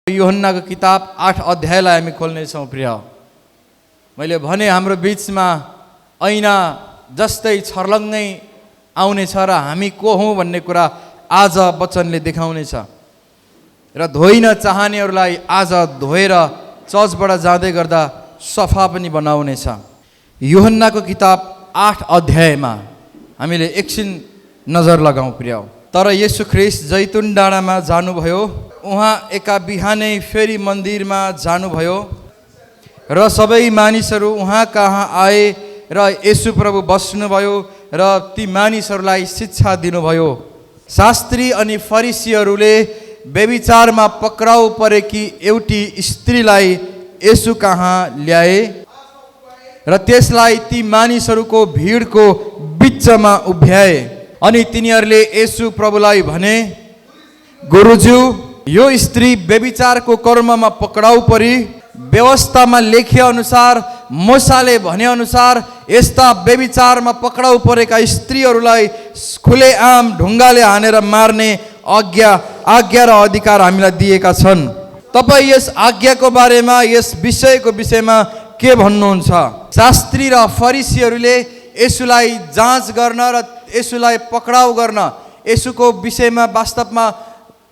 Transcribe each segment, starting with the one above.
यूहन्नाको किताब 8 अध्यायलाई हामी खोल्नेछौँ। प्रिय, मैले भने हाम्रो बीचमा ऐना जस्तै छर्लङ्गै आउनेछ र हामी को हौँ भन्ने कुरा आज वचनले देखाउनेछ र धोइन चाहनेहरूलाई आज धोएर चर्चबाट जाँदै गर्दा सफा पनि बनाउनेछ। यूहन्नाको किताब 8 अध्यायमा हामीले एकछिन नजर लगाउँ। प्रिय, तर येशू ख्रीष्ट जैतुन डाँडामा जानुभयो। उहाँ एका बिहानै फेरि मन्दिरमा जानुभयो र सबै मानिसहरू उहाँ कहाँ आए र येशू प्रभु बस्नुभयो र ती मानिसहरूलाई शिक्षा दिनुभयो। शास्त्री अनि फरिसीहरूले व्यभिचारमा पक्राउ परेकी एउटी स्त्रीलाई येशू कहाँ ल्याए र त्यसलाई ती मानिसहरूको भिडको बिचमा उभ्याए। अनि तिनीहरूले येशू प्रभुलाई भने, गुरुज्यू, यो स्त्री व्यभिचारको कर्ममा पक्राउ परी। व्यवस्थामा लेखे अनुसार, मूसाले भने अनुसार यस्ता व्यभिचारमा पक्राउ परेका स्त्रीहरूलाई खुलेआम ढुङ्गाले हानेर मार्ने आज्ञा र अधिकार हामीलाई दिएका छन्। तपाईँ यस आज्ञाको बारेमा, यस विषयको विषयमा के भन्नुहुन्छ? शास्त्री र फरिसीहरूले येशूलाई जाँच गर्न र येशूलाई पक्राउ गर्न, येशूको विषयमा वास्तवमा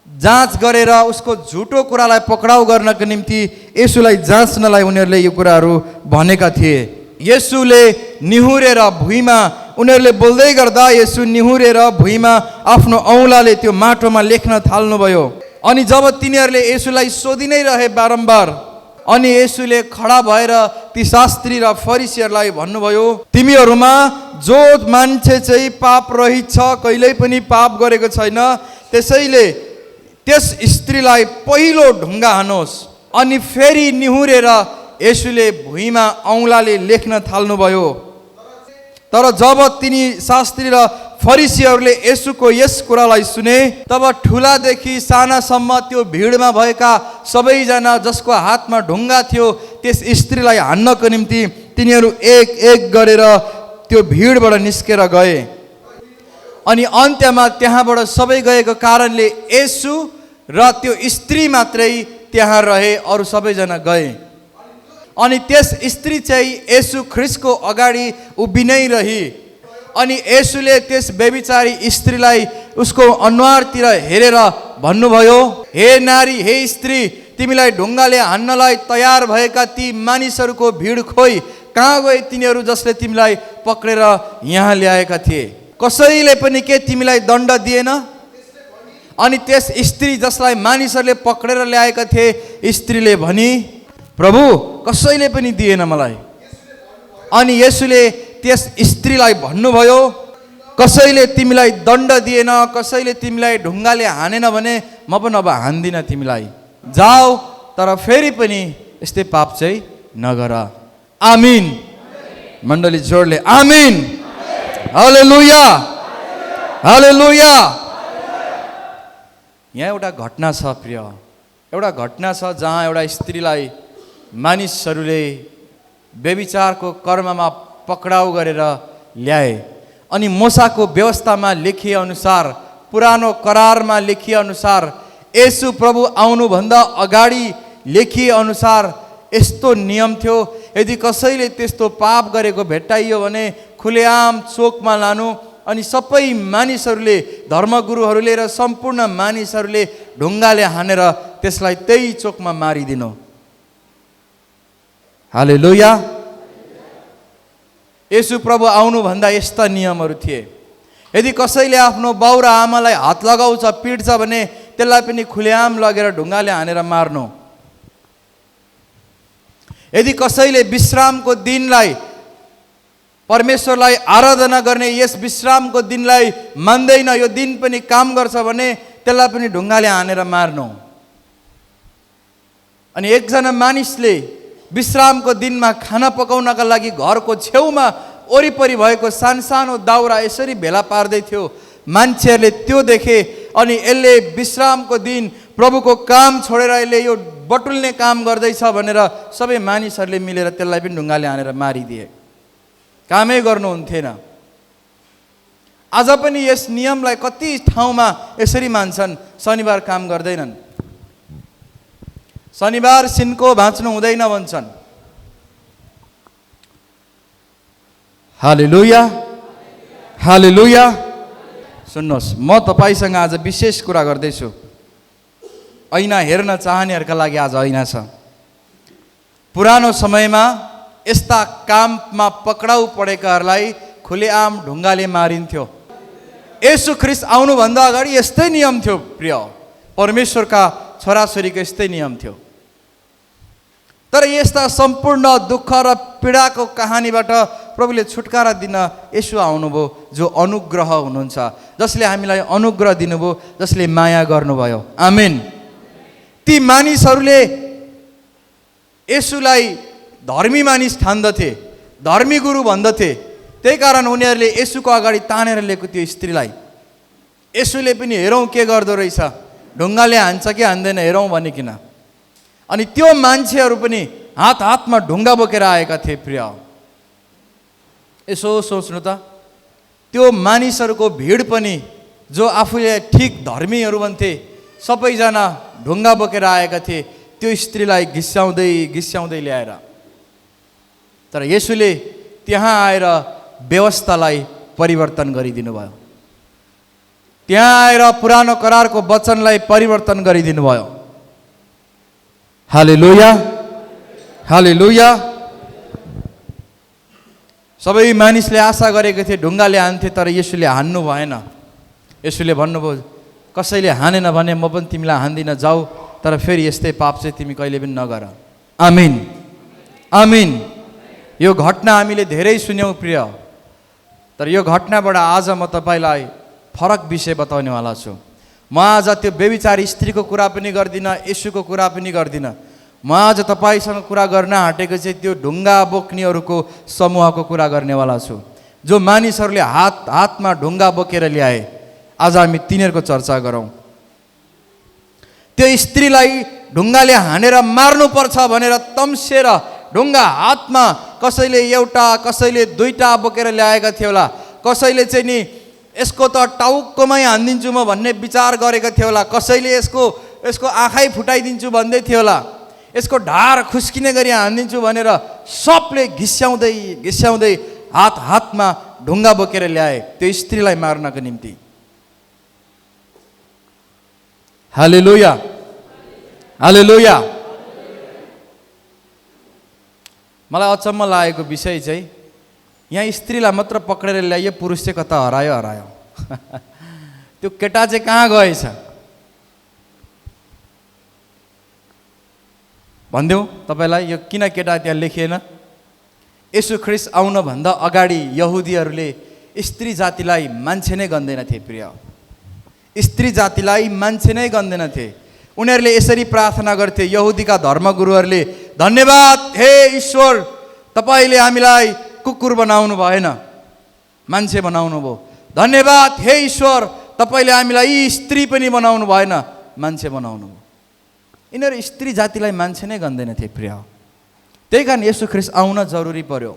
जाँच गरेर उसको झुटो कुरालाई पक्राउ गर्नको निम्ति येशूलाई जाँच्नलाई उनीहरूले यो कुराहरू भनेका थिए। येशूले निहुरेर भुइँमा, उनीहरूले बोल्दै गर्दा येशू निहुरेर भुइँमा आफ्नो औँलाले त्यो माटोमा लेख्न थाल्नुभयो। अनि जब तिनीहरूले येशूलाई सोधिनै रहे बारम्बार, अनि येशूले खडा भएर ती शास्त्री र फरिसीहरूलाई भन्नुभयो, तिमीहरूमा जो मान्छे चाहिँ पाप रहित छ, कहिल्यै पनि पाप गरेको छैन, त्यसैले त्यस स्त्रीलाई पहिलो ढुङ्गा हानोस्। अनि फेरि निहुरेर येशूले भुइँमा औँलाले लेख्न थाल्नुभयो। तर जब तिनी शास्त्री र फरिसीहरूले येशूको यस कुरालाई सुने, तब ठुलादेखि सानासम्म त्यो भिडमा भएका सबैजना जसको हातमा ढुङ्गा थियो त्यस स्त्रीलाई हान्नको निम्ति तिनीहरू एक एक गरेर त्यो भिडबाट निस्केर गए। अनि अन्त्यमा त्यहाँबाट सबै गएको कारणले येशू र त्यो स्त्री मात्रै त्यहाँ रहे, अरू सबैजना गए। अनि त्यस स्त्री चाहिँ येशू ख्रीष्टको अगाडि उभिनै रही। अनि येशूले त्यस व्यभिचारी स्त्रीलाई उसको अनुहारतिर हेरेर भन्नुभयो, हे नारी, हे स्त्री, तिमीलाई ढुङ्गाले हान्नलाई तयार भएका ती मानिसहरूको भिड खोइ, कहाँ गए तिनीहरू जसले तिमीलाई पक्रेर यहाँ ल्याएका थिए? कसैले पनि के तिमीलाई दण्ड दिएन? अनि त्यस स्त्री जसलाई मानिसहरूले पक्रेर ल्याएका थिए, स्त्रीले भनी, प्रभु, कसैले पनि दिएन मलाई। अनि येशूले त्यस स्त्रीलाई भन्नुभयो, कसैले तिमीलाई दण्ड दिएन, कसैले तिमीलाई ढुङ्गाले हानेन भने म पनि अब हान्दिनँ तिमीलाई, जाऊ, तर फेरि पनि यस्तै पाप चाहिँ नगर। आमिन। मण्डली जोडले आमिन। हालेलुया, हालेलुया। यहाँ एउटा घटना छ प्रिय, एउटा घटना छ जहाँ एउटा स्त्रीलाई मानिसहरूले व्यभिचारको कर्ममा पक्राउ गरेर ल्याए। अनि मूसाको व्यवस्थामा लेखिए अनुसार, पुरानो करारमा लेखिए अनुसार, येशू प्रभु आउनुभन्दा अगाडि लेखिए अनुसार यस्तो नियम थियो, यदि कसैले त्यस्तो पाप गरेको भेट्टाइयो भने खुलेआम चोकमा लानु, अनि सबै मानिसहरूले, धर्मगुरुहरूले र सम्पूर्ण मानिसहरूले ढुङ्गाले हानेर त्यसलाई त्यही चोकमा मारिदिनु। हालेलुया। येशू प्रभु आउनुभन्दा यस्ता नियमहरू थिए। यदि कसैले आफ्नो बाउ र आमालाई हात लगाउँछ, पिट्छ भने त्यसलाई पनि खुलेआम लगेर ढुङ्गाले हानेर मार्नु। यदि कसैले विश्रामको दिनलाई, परमेश्वरलाई आराधना गर्ने यस विश्रामको दिनलाई मान्दैन, यो दिन पनि काम गर्छ भने त्यसलाई पनि ढुङ्गाले हानेर मार्नु। अनि एकजना मानिसले विश्रामको दिनमा खाना पकाउनका लागि घरको छेउमा वरिपरि भएको सानो दाउरा यसरी भेला पार्दै थियो। मान्छेहरूले त्यो देखे, अनि यसले विश्रामको दिन प्रभुको काम छोडेर यसले यो बटुल्ने काम गर्दैछ भनेर सबै मानिसहरूले मिलेर त्यसलाई पनि ढुङ्गाले हानेर मारिदिए। कामै गर्नुहुन्थेन। आज पनि यस नियमलाई कति ठाउँमा यसरी मान्छन्, शनिबार काम गर्दैनन्। शनिबार सिन्को भाँच्नु हुँदैन भन्छन्। हालेलुया, हालेलुया। सुन्नुहोस्, म तपाईसँग आज विशेष कुरा गर्दैछु। ऐना हेर्न चाहनेहरूका लागि आज ऐना छ। पुरानो समयमा यस्ता काममा पक्राउ परेकाहरूलाई खुलेआम ढुङ्गाले मारिन्थ्यो। येशू ख्रीष्ट आउनुभन्दा अगाडि यस्तै नियम थियो प्रिय। परमेश्वरका छोराछोरीको यस्तै नियम थियो। तर यस्ता सम्पूर्ण दुःख र पीडाको कहानीबाट प्रभुले छुटकारा दिन येशू आउनुभयो, जो अनुग्रह हुनुहुन्छ, जसले हामीलाई अनुग्रह दिनुभयो, जसले माया गर्नुभयो। आमेन। ती मानिसहरूले येशूलाई धर्मी मानिस ठान्दथे, धर्मी गुरु भन्दथे। त्यही कारण उनीहरूले येशूको अगाडि तानेर ल्याएको त्यो स्त्रीलाई। येशूले पनि हेरौँ के गर्दो रहेछ, ढुङ्गाले हान्छ कि हान्दैन हेरौँ भनिकन। अनि त्यो मान्छेहरू पनि हात हातमा ढुङ्गा बोकेर आएका थिए प्रिय। यसो सोच्नु त, त्यो मानिसहरूको भिड पनि जो आफूले ठिक धर्मीहरू भन्थे, सबैजना ढुङ्गा बोकेर आएका थिए त्यो स्त्रीलाई घिस्याउँदै घिस्याउँदै ल्याएर। तर येशूले त्यहाँ आएर व्यवस्थालाई परिवर्तन गरिदिनु भयो। त्यहाँ आएर पुरानो करारको वचनलाई परिवर्तन गरिदिनु भयो। हालेलुया, हालेलुया। सबै मानिसले आशा गरेको थिए ढुङ्गाले हान्थे, तर येशूले हान्नु भएन। येशूले भन्नुभयो, कसैले हानेन भने म पनि तिमीलाई हान्दिनँ, जाऊ, तर फेरि यस्तै पाप चाहिँ तिमी कहिले पनि नगर। आमिन, आमिन। यो घटना हामीले धेरै सुन्यौँ प्रिय। तर यो घटनाबाट आज म तपाईँलाई फरक विषय बताउनेवाला छु। म आज त्यो व्यभिचारी स्त्रीको कुरा पनि गर्दिनँ, येशूको कुरा पनि गर्दिनँ। म आज तपाईँसँग कुरा गर्न आँटेको चाहिँ त्यो ढुङ्गा बोक्नेहरूको समूहको कुरा गर्नेवाला छु, जो मानिसहरूले हात हातमा ढुङ्गा बोकेर ल्याए। आज हामी तिनीहरूको चर्चा गरौँ। त्यो स्त्रीलाई ढुङ्गाले हानेर मार्नुपर्छ भनेर तम्सेर ढुङ्गा हातमा कसैले एउटा, कसैले दुईटा बोकेर ल्याएका थियो होला। कसैले चाहिँ नि यसको त टाउकोमै हानिदिन्छु म भन्ने विचार गरेको थियो होला। कसैले यसको आँखै फुटाइदिन्छु भन्दै थियो होला। यसको ढाड खुस्किने गरी हानिदिन्छु भनेर सबले घिस्याउँदै घिस्याउँदै हात हातमा ढुङ्गा बोकेर ल्याए त्यो स्त्रीलाई मार्नको निम्ति। हालेलुया, हालेलुया। मलाई अचम्म लागेको विषय चाहिँ यहाँ स्त्रीलाई मात्र पक्रेर ल्याइयो, पुरुष चाहिँ कता हरायो हरायो। त्यो केटा चाहिँ कहाँ गएछ भनिदेऊ तपाईँलाई। यो किन केटा त्यहाँ लेखिएन? येशू ख्रीष्ट आउनुभन्दा अगाडि यहुदीहरूले स्त्री जातिलाई मान्छे नै गन्दैनथे प्रिय। स्त्री जातिलाई मान्छे नै गन्दैनथे। उनीहरूले यसरी प्रार्थना गर्थे, यहुदीका धर्मगुरुहरूले, धन्यवाद हे ईश्वर, तपाईँले हामीलाई कुकुर बनाउनु भएन, मान्छे बनाउनु भयो। धन्यवाद हे ईश्वर, तपाईँले हामीलाई यी स्त्री पनि बनाउनु भएन, मान्छे बनाउनु भयो। यिनीहरू स्त्री जातिलाई मान्छे नै गन्दैनथे प्रिय। त्यही कारण येशू ख्रीष्ट आउन जरुरी पर्यो,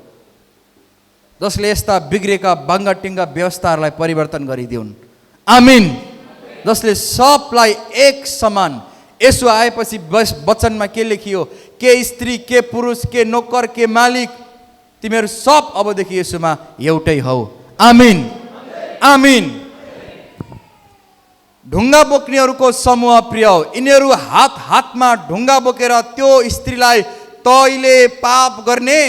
जसले यस्ता बिग्रेका बाङ्गाटिङ्गा व्यवस्थाहरूलाई परिवर्तन गरिदिउन्। आमिन। जसले सबलाई एक समान। येशू आएपछि वचनमा के लेखियो, के स्त्री, के पुरुष, के नोकर, के मालिक, तिमीहरू सब अबदेखि येशूमा एउटै हौ। आमिन, आमिन। ढुङ्गा बोक्नेहरूको समूह प्रिय, यिनीहरू हात हातमा ढुङ्गा बोकेर त्यो स्त्रीलाई, तैले पाप गर्ने,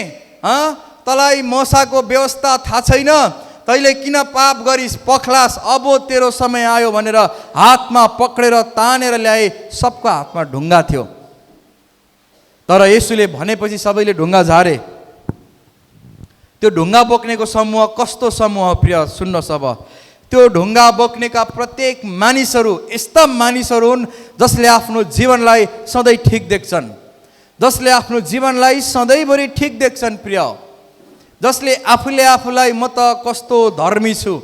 तँलाई मोसाको व्यवस्था थाहा छैन, तैले किन पाप गरिस्, पख्लास, अब तेरो समय आयो भनेर हातमा पक्रेर तानेर ल्याए। सबको हातमा ढुङ्गा थियो। तर येशूले भनेपछि सबैले ढुङ्गा झारे। त्यो ढुङ्गा बोक्नेको समूह कस्तो समूह प्रिय, सुन्नुहोस् अब। त्यो ढुङ्गा बोक्नेका प्रत्येक मानिसहरू यस्ता मानिसहरू हुन् जसले आफ्नो जीवनलाई सधैँ ठिक देख्छन्, जसले आफ्नो जीवनलाई सधैँभरि ठिक देख्छन् प्रिय। जसले आफूले आफूलाई म त कस्तो धर्मी छु,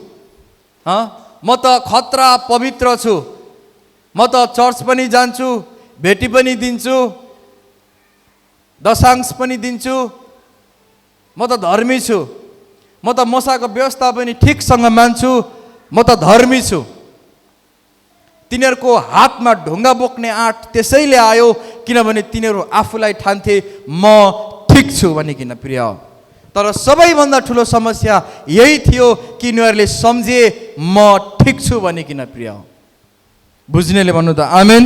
म त खतरा पवित्र छु, म त चर्च पनि जान्छु, भेटी पनि दिन्छु, दशांश पनि दिन्छु, म त धर्मी छु, म त मोसाको व्यवस्था पनि ठिकसँग मान्छु, म त धर्मी छु। तिनीहरूको हातमा ढुङ्गा बोक्ने आँट त्यसैले आयो किनभने तिनीहरू आफूलाई ठान्थे म ठिक छु भनिकन प्रिय। तर सबैभन्दा ठुलो समस्या यही थियो कि यिनीहरूले सम्झे म ठिक छु भनिकन प्रिय। बुझ्नेले भन्नु त आमेन,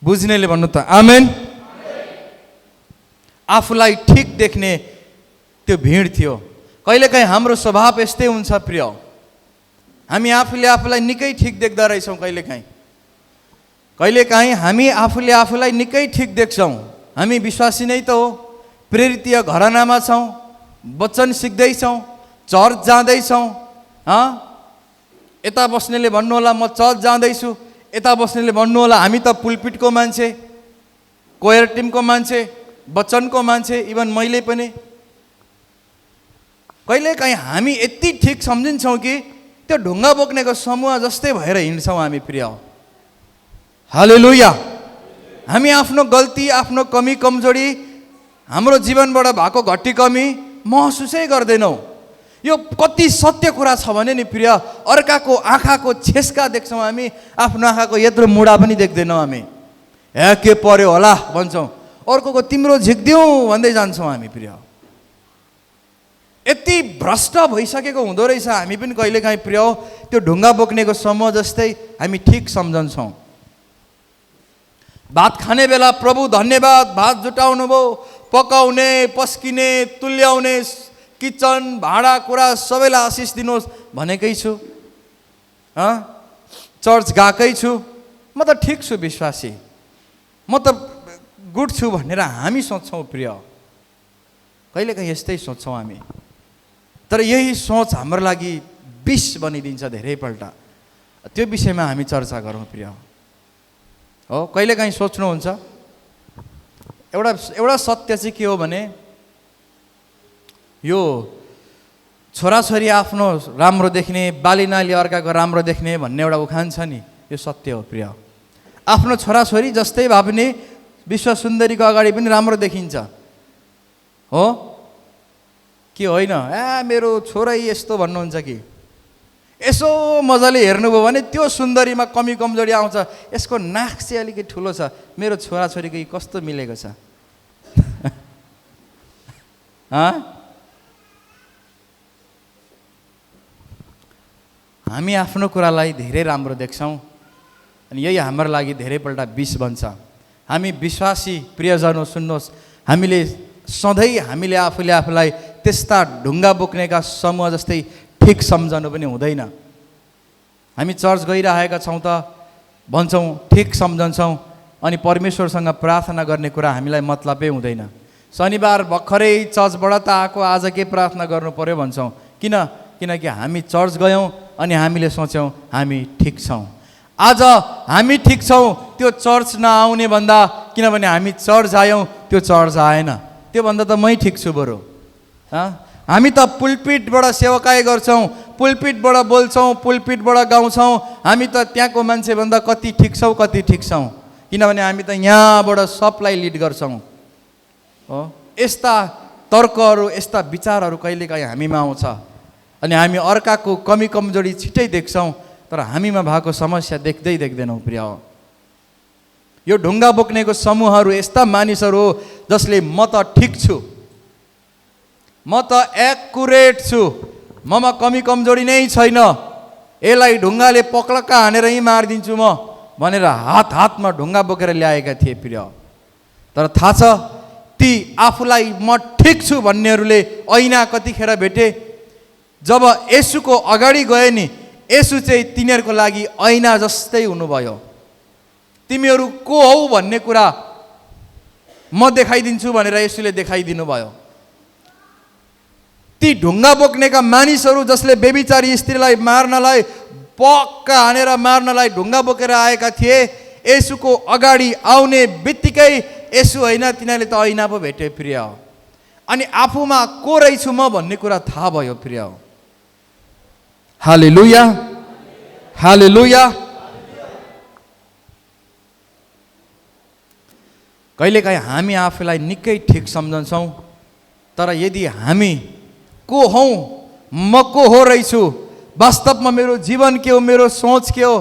बुझ्नेले भन्नु त आमेन। आफूलाई ठिक देख्ने त्यो भिड थियो। कहिलेकाहीँ हाम्रो स्वभाव यस्तै हुन्छ प्रिय, हामी आफूले आफूलाई निकै ठिक देख्दा रहेछौँ। कहिलेकाहीँ हामी आफूले आफूलाई निकै ठिक देख्छौँ। हामी विश्वासी नै त हो, प्रेरितीय घरानामा छौँ, वचन सिक्दैछौँ, चर्च जाँदैछौँ। यता बस्नेले भन्नुहोला म चर्च जाँदैछु, यता बस्नेले भन्नुहोला हामी त पुलपिटको मान्छे, कोयर टिमको मान्छे, वचनको मान्छे, इभन मैले पनि। कहिलेकाहीँ हामी यति ठिक सम्झिन्छौँ कि त्यो ढुङ्गा बोक्नेको समूह जस्तै भएर हिँड्छौँ हामी प्रिय। हालेलुया। हामी आफ्नो गल्ती, आफ्नो कमी कमजोरी, हाम्रो जीवनबाट भएको घटी कमी महसुसै गर्दैनौँ। यो कति सत्य कुरा छ भने नि प्रिय, अर्काको आँखाको छेस्का देख्छौँ हामी, आफ्नो आँखाको यत्रो मुढा पनि देख्दैनौँ हामी। हे के पर्यो होला भन्छौँ, अर्कोको तिम्रो झिक्दिउँ भन्दै जान्छौँ हामी प्रिय। यति भ्रष्ट भइसकेको हुँदो रहेछ हामी पनि कहिलेकाहीँ प्रिय। त्यो ढुङ्गा बोक्नेको समूह जस्तै हामी ठिक सम्झन्छौँ। भात खाने बेला प्रभु धन्यवाद, भात जुटाउनु भयो, पकाउने, पस्किने, तुल्याउने, किचन भाँडा कुडा सबैलाई आशिष दिनुहोस् भनेकै छु। चर्च गएकै छु, म त ठिक छु, विश्वासी, म त गुड छु भनेर हामी सोच्छौँ प्रिय। कहिलेकाहीँ यस्तै सोच्छौँ हामी। तर यही सोच हाम्रो लागि विष बनिदिन्छ धेरैपल्ट। त्यो विषयमा हामी चर्चा गरौँ प्रिय। हो, कहिलेकाहीँ सोच्नुहुन्छ एउटा सत्य चाहिँ के हो भने यो छोराछोरी आफ्नो राम्रो देख्ने, बालीनाली अर्काको राम्रो देख्ने भन्ने एउटा उखान छ नि, यो सत्य हो प्रिय। आफ्नो छोराछोरी जस्तै भए पनि विश्व सुन्दरीको अगाडि पनि राम्रो देखिन्छ हो कि होइन? मेरो छोरा यस्तो भन्नुहुन्छ कि यसो मजाले हेर्नुभयो भने त्यो सुन्दरीमा कमी कमजोरी आउँछ, यसको नाक चाहिँ अलिकति ठुलो छ, मेरो छोराछोरीको कस्तो मिलेको छ। हामी आफ्नो कुरालाई धेरै राम्रो देख्छौँ अनि यही हाम्रो लागि धेरैपल्ट विष बन्छ। हामी विश्वासी प्रियजनहरू सुन्नुहोस्, हामीले सधैँ हामीले आफूले आफूलाई त्यस्ता ढुङ्गा बोक्नेका समूह जस्तै ठिक सम्झनु पनि हुँदैन। हामी चर्च गइरहेका छौँ त भन्छौँ ठिक सम्झन्छौँ अनि परमेश्वरसँग प्रार्थना गर्ने कुरा हामीलाई मतलबै हुँदैन। शनिबार भर्खरै चर्चबाट त आएको, आज के प्रार्थना गर्नु पर्यो भन्छौँ। किनकि हामी चर्च गयौँ अनि हामीले सोच्यौँ हामी ठिक छौँ। आज हामी ठिक छौँ त्यो चर्च नआउने भन्दा, किनभने हामी चर्च आयौँ त्यो चर्च आएन, त्यो भन्दा त मै ठिक छु बरु। हामी त पुलपिटबाट सेवाकाई गर्छौँ, पुलपिटबाट बोल्छौँ, पुलपिटबाट गाउँछौँ, हामी त त्यहाँको मान्छेभन्दा कति ठिक छौँ, कति ठिक छौँ, किनभने हामी त यहाँबाट सबलाई लिड गर्छौँ। हो, यस्ता तर्कहरू, यस्ता विचारहरू कहिलेकाहीँ हामीमा आउँछ अनि हामी अर्काको कमी कमजोरी छिट्टै देख्छौँ, तर हामीमा भएको समस्या देख्दै देख्दैनौँ प्रिय। यो ढुङ्गा बोक्नेको समूहहरू यस्ता मानिसहरू हो जसले म त ठिक छु, म त एक्युरेट छु, ममा कमी कमजोरी नै छैन, यसलाई ढुङ्गाले पक्लक्का हानेर यहीँ मारिदिन्छु म भनेर हातमा ढुङ्गा बोकेर ल्याएका थिए प्रिय। तर थाहा छ ती आफूलाई म ठिक छु भन्नेहरूले ऐना कतिखेर भेटे? जब येशूको अगाडि गए नि, येशू चाहिँ तिनीहरूको लागि ऐना जस्तै हुनुभयो। तिमीहरू को हौ भन्ने कुरा म देखाइदिन्छु भनेर येशूले देखाइदिनु भयो। ती ढुङ्गा बोक्नेका मानिसहरू जसले बेबिचारी स्त्रीलाई मार्नलाई, पक्का हानेर मार्नलाई ढुङ्गा बोकेर आएका थिए, येशूको अगाडि आउने बित्तिकै येशू होइन तिनीहरूले त ऐना पो भेटे प्रिय। अनि आफूमा को रहेछु म भन्ने कुरा थाहा भयो प्रिय। हालेलुया, हालेलुया। कहिलेकाहीँ हामी आफूलाई निकै ठिक सम्झन्छौँ, तर यदि हामी को हौँ, म को हो रहेछु वास्तवमा मेरो जीवन के हो, मेरो सोच के हो,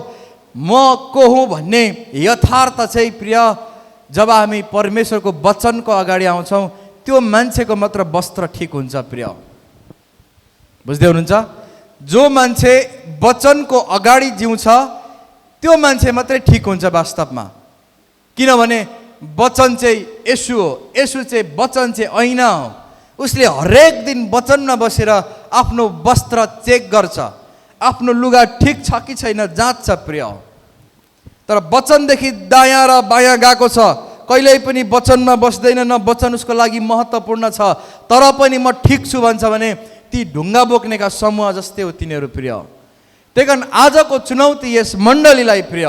म को हुँ भन्ने यथार्थ चाहिँ प्रिय जब हामी परमेश्वरको वचनको अगाडि आउँछौँ त्यो मान्छेको मात्र वस्त्र ठिक हुन्छ प्रिय। बुझ्दै हुनुहुन्छ? जो मान्छे वचनको अगाडि जिउँछ त्यो मान्छे मात्रै ठिक हुन्छ वास्तवमा। किनभने वचन चाहिँ यसु हो, यसु चाहिँ वचन चाहिँ ऐना हो। उसले हरेक दिन वचनमा बसेर आफ्नो वस्त्र चेक गर्छ, आफ्नो लुगा ठिक छ कि छैन जाँच्छ प्रिय। तर वचनदेखि दायाँ र बायाँ गएको छ, कहिल्यै पनि वचनमा बस्दैन, न वचन उसको लागि महत्त्वपूर्ण छ, तर पनि म ठिक छु भन्छ भने ती ढुङ्गा बोक्नेका समूह जस्तै हो तिनीहरू प्रिय। त्यही कारण आजको चुनौती यस मण्डलीलाई प्रिय,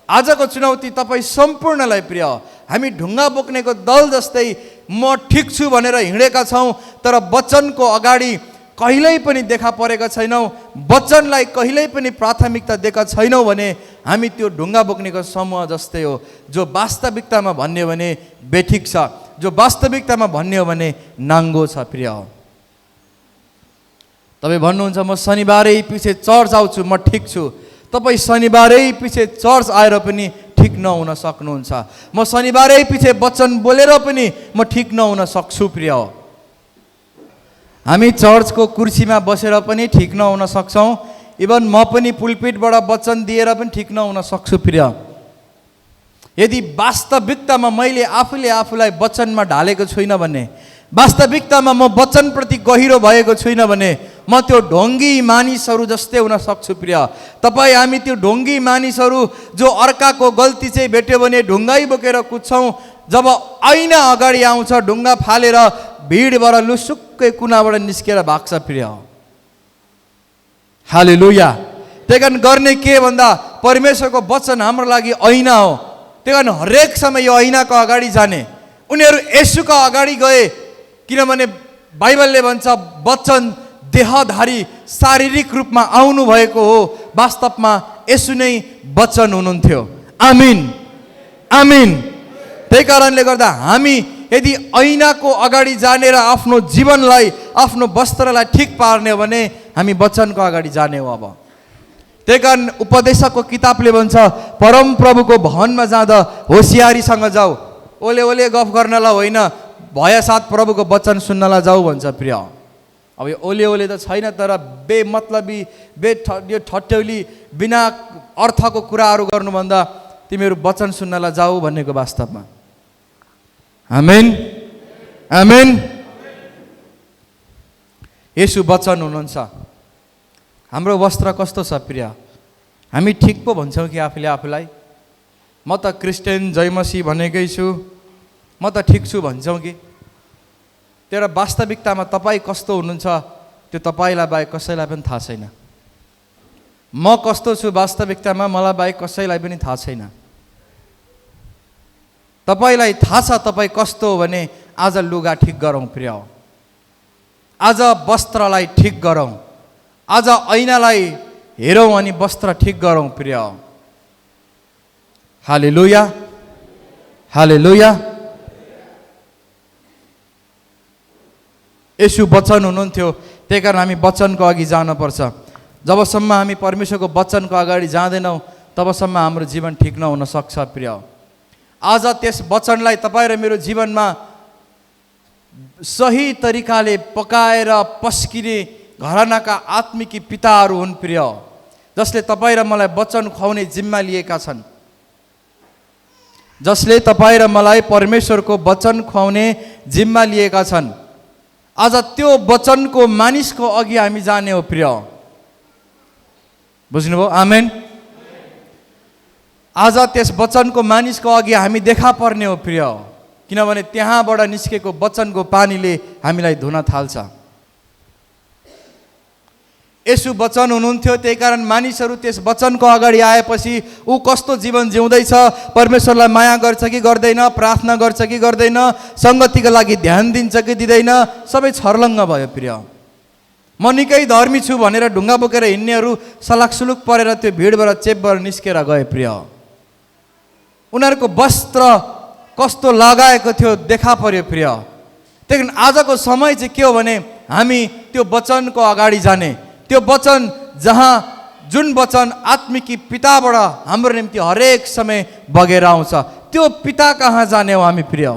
आजको चुनौती तपाईँ सम्पूर्णलाई प्रिय, हामी ढुङ्गा बोक्नेको दल जस्तै म ठिक छु भनेर हिँडेका छौँ, तर वचनको अगाडि कहिल्यै पनि देखा परेका छैनौँ, वचनलाई कहिल्यै पनि प्राथमिकता दिएका छैनौँ भने हामी त्यो ढुङ्गा बोक्नेको समूह जस्तै हो। जो वास्तविकतामा भन्ने हो भने बेठिक छ, जो वास्तविकतामा भन्ने हो भने नाङ्गो छ प्रिय। तपाईँ भन्नुहुन्छ म शनिबारै पछि चर्च आउँछु, म ठिक छु। तपाईँ शनिबारै पछि चर्च आएर पनि ठिक नहुन सक्नुहुन्छ। म शनिबारै पछि वचन बोलेर पनि म ठिक नहुन सक्छु प्रिय। हामी चर्चको कुर्सीमा बसेर पनि ठिक नहुन सक्छौँ, इभन म पनि पुलपिटबाट वचन दिएर पनि ठिक नहुन सक्छु प्रिय। यदि वास्तविकतामा मैले आफूले आफूलाई वचनमा ढालेको छुइनँ भने, वास्तविकतामा म वचनप्रति गहिरो भएको छुइनँ भने म त्यो ढोङ्गी मानिसहरू जस्तै हुन सक्छु प्रिय। तपाईँ हामी त्यो ढोङ्गी मानिसहरू जो अर्काको गल्ती चाहिँ भेट्यो भने ढुङ्गै बोकेर कुद्छौँ, जब ऐना अगाडि आउँछ ढुङ्गा फालेर भिडबाट लुसुक्कै कुनाबाट निस्केर भाग्छ प्रिय। हालेलुया। त्यही कारण गर्ने के भन्दा परमेश्वरको वचन हाम्रो लागि ऐना हो। त्यही कारण हरेक समय यो ऐनाको अगाडि जाने। उनीहरू येशूको अगाडि गए किनभने बाइबलले भन्छ वचन देहधारी शारीरिक रूपमा आउनु भएको हो। वास्तवमा येशू नै वचन हुनुहुन्थ्यो। आमिन, आमिन। त्यही कारणले गर्दा हामी यदि ऐनाको अगाडि जाने र आफ्नो जीवनलाई, आफ्नो वस्त्रलाई ठिक पार्ने हो भने हामी वचनको अगाडि जाने हो। अब त्यही कारण उपदेशकको किताबले भन्छ परमप्रभुको भवनमा जाँदा होसियारीसँग जाऊ, ओले ओले गफ गर्नलाई होइन, भयसाथ प्रभुको वचन सुन्नलाई जाऊ भन्छ प्रिय। अब यो ओले ओले त छैन, तर बेमतलबी यो ठट्यौली बिना अर्थको कुराहरू गर्नुभन्दा तिमीहरू वचन सुन्नलाई जाऊ भन्नेको वास्तवमा। आमेन, आमेन। येशू वचन हुनुहुन्छ। हाम्रो वस्त्र कस्तो छ प्रिय? हामी ठिक पो भन्छौँ कि आफूले आफूलाई? म त क्रिस्चियन जयमसी भनेकै छु, म त ठिक छु भन्छौँ कि? तर वास्तविकतामा तपाईँ कस्तो हुनुहुन्छ त्यो तपाईँलाई बाहेक कसैलाई पनि थाहा छैन। म कस्तो छु वास्तविकतामा मलाई बाहेक कसैलाई पनि थाहा छैन। तपाईँलाई थाहा छ तपाईँ कस्तो हो भने आज लुगा ठिक गरौँ प्रिय, आज वस्त्रलाई ठिक गरौँ, आज ऐनालाई हेरौँ अनि वस्त्र ठिक गरौँ प्रिय। हालेलुया, हालेलुया। येशू वचन हुनुहुन्थ्यो, त्यही कारण हामी वचनको अघि जानुपर्छ। जबसम्म हामी परमेश्वरको वचनको अगाडि जाँदैनौँ तबसम्म हाम्रो जीवन ठिक नहुन सक्छ प्रिय। आज त्यस वचनलाई तपाईँ र मेरो जीवनमा सही तरिकाले पकाएर पस्किने घरानाका आत्मिकी पिताहरू हुन् प्रिय, जसले तपाईँ र मलाई वचन खुवाउने जिम्मा लिएका छन्, जसले तपाईँ र मलाई परमेश्वरको वचन खुवाउने जिम्मा लिएका छन्। आज त्यो वचनको मानिसको अघि हामी जाने हो प्रिय। बुझ्नुभयो? आमेन। आज त्यस वचनको मानिसको अघि हामी देखा पर्ने हो प्रिय, किनभने त्यहाँबाट निस्केको वचनको पानीले हामीलाई धुन थाल्छ। येशू वचन हुनुहुन्थ्यो, त्यही कारण मानिसहरू त्यस वचनको अगाडि आएपछि ऊ कस्तो जीवन जिउँदैछ, परमेश्वरलाई माया गर्छ कि गर्दैन, प्रार्थना गर्छ कि गर्दैन, सङ्गतिको लागि ध्यान दिन्छ कि दिँदैन, सबै छर्लङ्ग भयो प्रिय। म निकै धर्मी छु भनेर ढुङ्गा बोकेर हिँड्नेहरू सलाकसुलुक परेर त्यो भिडबाट चेपबाट निस्केर गए प्रिय। उनीहरूको वस्त्र कस्तो लगाएको थियो देखा पर्यो प्रिय। त्यही कारण आजको समय चाहिँ के हो भने हामी त्यो वचनको अगाडि जाने, त्यो वचन जहाँ जुन वचन आत्मिकी पिताबाट हाम्रो निम्ति हरेक समय बगेर आउँछ, त्यो पिता कहाँ जाने हो हामी प्रिय?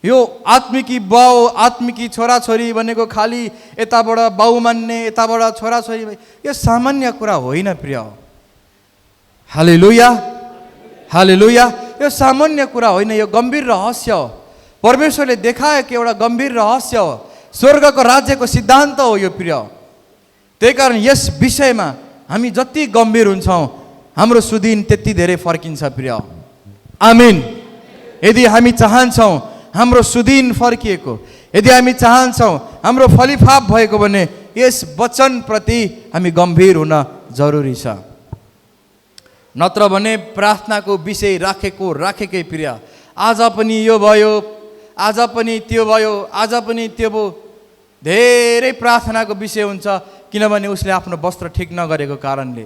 यो आत्मिकी बाउ आत्मिकी छोराछोरी भनेको खालि यताबाट बाउ मान्ने यताबाट छोराछोरी, यो सामान्य कुरा होइन प्रिय। हालेलुया, हालेलुया। यो सामान्य कुरा होइन, यो गम्भीर रहस्य हो। परमेश्वरले देखाएको एउटा गम्भीर रहस्य हो, स्वर्गको राज्यको सिद्धान्त हो यो प्रिय। त्यही कारण यस विषयमा हामी जति गम्भीर हुन्छौँ हाम्रो सुदिन त्यति धेरै फर्किन्छ प्रिय। आमिन। यदि हामी चाहन्छौँ हाम्रो सुदिन फर्किएको, यदि हामी चाहन्छौँ हाम्रो फलिफाप भएको भने यस वचनप्रति हामी गम्भीर हुन जरुरी छ। नत्र भने प्रार्थनाको विषय राखेकै प्रिय, आज पनि यो भयो, आज पनि त्यो भयो, आज पनि त्यो भयो, धेरै प्रार्थनाको विषय हुन्छ। किनभने उसले आफ्नो वस्त्र ठिक नगरेको कारणले।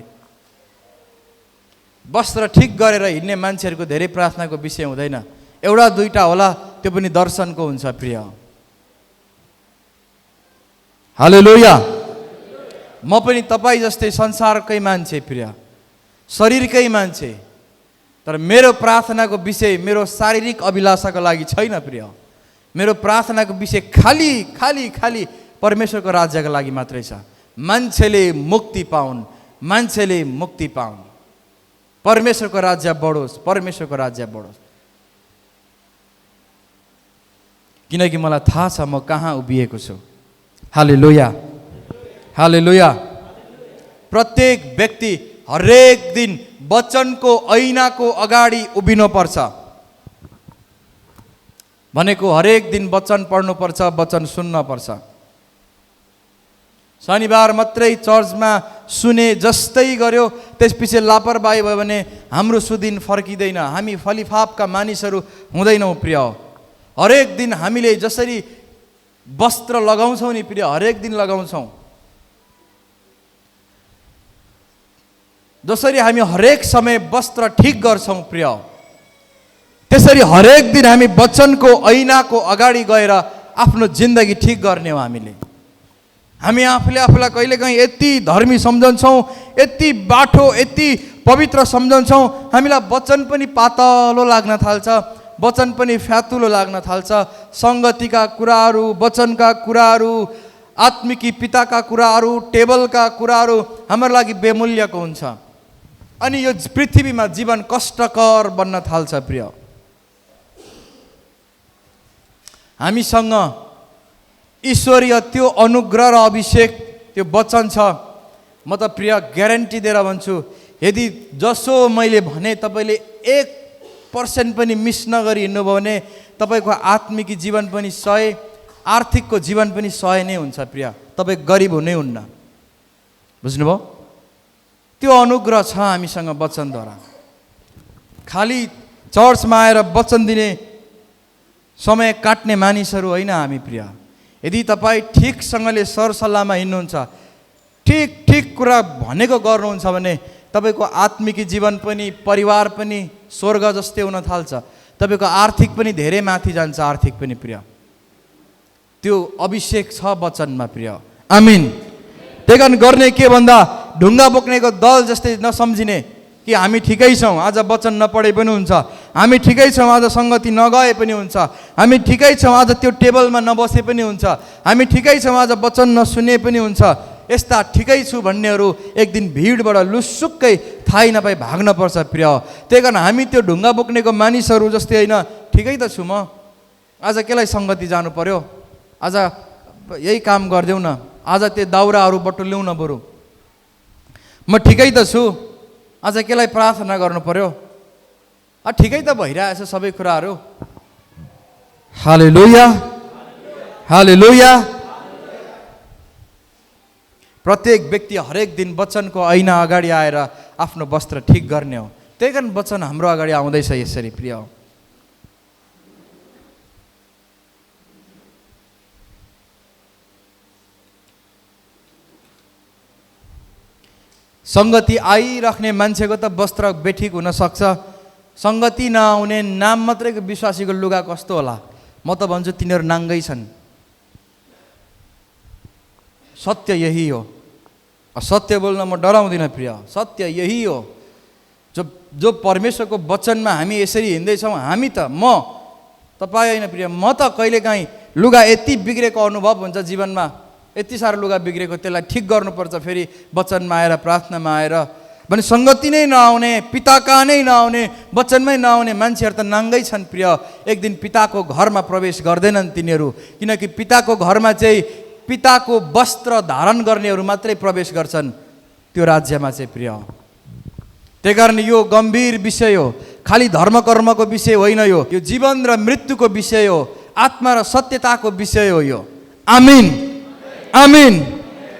वस्त्र ठिक गरेर हिँड्ने मान्छेहरूको धेरै प्रार्थनाको विषय हुँदैन, एउटा दुईटा होला, त्यो पनि दर्शनको हुन्छ प्रिय। हालेलुया। म पनि तपाईँ जस्तै संसारकै मान्छे प्रिय, शरीरकै मान्छे, तर मेरो प्रार्थनाको विषय मेरो शारीरिक अभिलाषाको लागि छैन प्रिय। मेरो प्रार्थनाको विषय खाली खाली खाली परमेश्वरको राज्यको लागि मात्रै छ। मान्छेले मुक्ति पाउन्, मान्छेले मुक्ति पाउन्, परमेश्वरको राज्य बढोस्, परमेश्वरको राज्य बढोस्। किनकि मलाई थाहा छ म कहाँ उभिएको छु। हालेलुया, हालेलुया। प्रत्येक व्यक्ति हरेक दिन वचनको ऐनाको अगाडि उभिनुपर्छ। भनेको हरेक दिन वचन पढ्नुपर्छ, वचन सुन्नुपर्छ। शनिबार मात्रै चर्चमा सुने जस्तै गर्यो, त्यसपछि लापरवाही भयो भने हाम्रो सुदिन फर्किँदैन, हामी फलिफापका मानिसहरू हुँदैनौँ प्रिय। हरेक दिन हामीले जसरी वस्त्र लगाउँछौँ नि प्रिय, हरेक दिन लगाउँछौँ, जसरी हामी हरेक समय वस्त्र ठिक गर्छौँ प्रिय, त्यसरी हरेक दिन हामी वचनको ऐनाको अगाडि गएर आफ्नो जिन्दगी ठिक गर्ने हो। हामी आफूले आफूलाई कहिलेकाहीँ यति धर्मी सम्झन्छौँ, यति बाठो, यति पवित्र सम्झन्छौँ, हामीलाई वचन पनि पातलो लाग्न थाल्छ, वचन पनि फ्यातुलो लाग्न थाल्छ। सङ्गतिका कुराहरू, वचनका कुराहरू, आत्मिकी पिताका कुराहरू, टेबलका कुराहरू हाम्रो लागि बेमूल्यको हुन्छ। अनि यो पृथ्वीमा जीवन कष्टकर बन्न थाल्छ प्रिय। हामीसँग ईश्वरीय त्यो अनुग्रह र अभिषेक त्यो वचन छ। म त प्रिय ग्यारेन्टी दिएर भन्छु, यदि जसो मैले भने तपाईँले 1% पनि मिस नगरी हिँड्नुभयो भने तपाईँको आत्मिक जीवन पनि 100, आर्थिकको जीवन पनि 100 नै हुन्छ प्रिय। तपाईँ गरिब हुनै हुन्न। बुझ्नुभयो? त्यो अनुग्रह छ हामीसँग वचनद्वारा। खालि चर्चमा आएर वचन दिने समय काट्ने मानिसहरू होइन हामी प्रिय। यदि तपाईँ ठिकसँगले सरसल्लाहमा हिँड्नुहुन्छ, ठिक ठिक कुरा भनेको गर्नुहुन्छ भने तपाईँको आत्मिक जीवन पनि, परिवार पनि स्वर्ग जस्तै हुन थाल्छ। तपाईँको आर्थिक पनि धेरै माथि जान्छ, आर्थिक पनि प्रिय। त्यो अभिषेक छ वचनमा प्रिय। आमिन। त्यही कारण गर्ने के भन्दा ढुङ्गा बोक्नेको दल जस्तै नसम्झिने कि हामी ठिकै छौँ, आज वचन नपढे पनि हुन्छ, हामी ठिकै छौँ, आज सङ्गति नगए पनि हुन्छ, हामी ठिकै छौँ, आज त्यो टेबलमा नबसे पनि हुन्छ, हामी ठिकै छौँ, आज वचन नसुने पनि हुन्छ। यस्ता ठिकै छु भन्नेहरू एक दिन भिडबाट लुसुक्कै थाहै नपाई भाग्नुपर्छ प्रिय। त्यही कारण हामी त्यो ढुङ्गा बोक्नेको मानिसहरू जस्तै होइन, ठिकै त छु म, आज केलाई सङ्गति जानु पर्यो, आज यही काम गरिदेऊ न, आज त्यो दाउराहरू बटुल्याउँ न बरु, म ठिकै त छु, आज केलाई प्रार्थना गर्नु पर्यो, ठिकै त भइरहेछ सबै कुराहरू। हालेलुया, हालेलुया। प्रत्येक व्यक्ति हरेक दिन वचनको ऐना अगाडि आएर आफ्नो वस्त्र ठिक गर्ने हो। त्यही कारण वचन हाम्रो अगाडि आउँदैछ यसरी प्रिय। सङ्गति आइराख्ने मान्छेको त वस्त्र बेठिक हुन सक्छ, सङ्गति नआउने नाम मात्रैको विश्वासीको लुगा कस्तो होला? म त भन्छु तिनीहरू नाङ्गै छन्। सत्य यही हो। सत्य बोल्न म डराउँदिनँ प्रिय। सत्य यही हो, जो परमेश्वरको वचनमा हामी यसरी हिँड्दैछौँ। हामी त तपाईँ होइन प्रिय, म त कहिलेकाहीँ लुगा यति बिग्रेको अनुभव हुन्छ जीवनमा, यति साह्रो लुगा बिग्रेको, त्यसलाई ठिक गर्नुपर्छ। फेरि वचनमा आएर, प्रार्थनामा आएर भने सङ्गति नै नआउने, पिता कहाँ नै नआउने, वचनमै नआउने मान्छेहरू त नाङ्गै छन् प्रिय। एक दिन पिताको घरमा प्रवेश गर्दैनन् तिनीहरू, किनकि पिताको घरमा चाहिँ पिताको वस्त्र धारण गर्नेहरू मात्रै प्रवेश गर्छन् त्यो राज्यमा चाहिँ प्रिय। त्यही कारण यो गम्भीर विषय हो, खालि धर्म कर्मको विषय होइन, यो जीवन र मृत्युको विषय हो, आत्मा र सत्यताको विषय हो यो। आमिन, आमिन।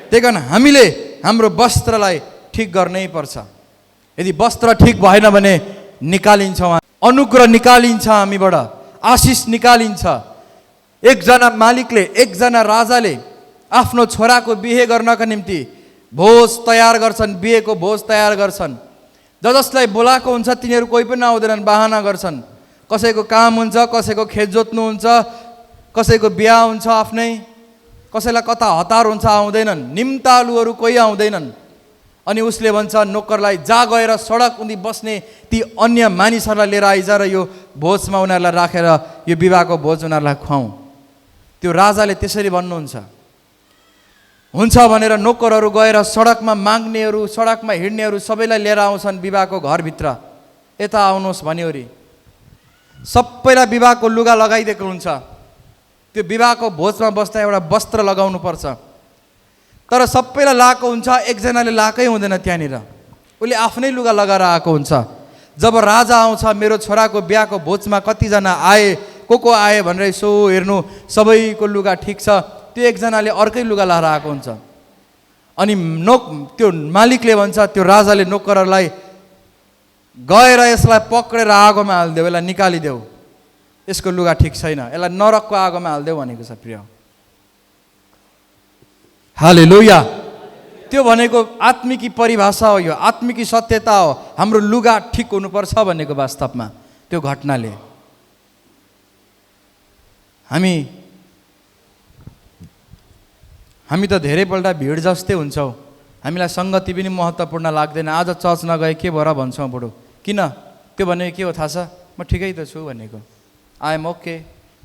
त्यही कारण हामीले हाम्रो वस्त्रलाई ठिक गर्नै पर्छ। यदि वस्त्र ठिक भएन भने निकालिन्छ, अनुग्रह निकालिन्छ, हामीबाट आशिष निकालिन्छ। एकजना मालिकले, एकजना राजाले आफ्नो छोराको बिहे गर्नका निम्ति भोज तयार गर्छन्, बिहेको भोज तयार गर्छन्। जसलाई बोलाएको हुन्छ तिनीहरू कोही पनि आउँदैनन्, बाहना गर्छन्। कसैको काम हुन्छ, कसैको खेत जोत्नुहुन्छ, कसैको बिहा हुन्छ आफ्नै, कसैलाई कता हतार हुन्छ, आउँदैनन्। निम्तालुहरू कोही आउँदैनन्। अनि उसले भन्छ नोकरलाई, जा गएर सडक उनी बस्ने ती अन्य मानिसहरूलाई लिएर आइज र यो भोजमा उनीहरूलाई राखेर यो विवाहको भोज उनीहरूलाई खुवाउँ। त्यो राजाले त्यसरी भन्नुहुन्छ। हुन्छ भनेर नोकरहरू गएर सडकमा माग्नेहरू, सडकमा हिँड्नेहरू सबैलाई लिएर आउँछन् विवाहको घरभित्र। यता आउनुहोस् भन्यो अरे, सबैलाई विवाहको लुगा लगाइदिएको हुन्छ। त्यो विवाहको भोजमा बस्दा एउटा वस्त्र लगाउनु पर्छ, तर सबैलाई लाएको हुन्छ, एकजनाले लाएकै हुँदैन। त्यहाँनिर उसले आफ्नै लुगा लगाएर आएको हुन्छ। जब राजा आउँछ, मेरो छोराको बिहाको भोजमा कतिजना आए, को आए भनेर यसो हेर्नु, सबैको लुगा ठिक छ, त्यो एकजनाले अर्कै लुगा लाएर आएको हुन्छ। अनि त्यो मालिकले भन्छ, त्यो राजाले नोकरहरूलाई, गएर यसलाई पक्रेर आगोमा हालिदेऊ, यसलाई निकालिदेऊ, यसको लुगा ठिक छैन, यसलाई नरकको आगोमा हालिदेऊ भनेको छ प्रिय। हालेलुया। त्यो भनेको आत्मिकी परिभाषा हो, यो आत्मिकी सत्यता हो। हाम्रो लुगा ठिक हुनुपर्छ भनेको वास्तवमा त्यो घटनाले। हामी त धेरैपल्ट भिड जस्तै हुन्छौँ, हामीलाई सङ्गति पनि महत्त्वपूर्ण लाग्दैन। आज चर्च नगए के भएर भन्छौँ बुढो, किन? त्यो भनेको के हो थाहा छ? म ठिकै त छु भनेको, आइ एम ओके,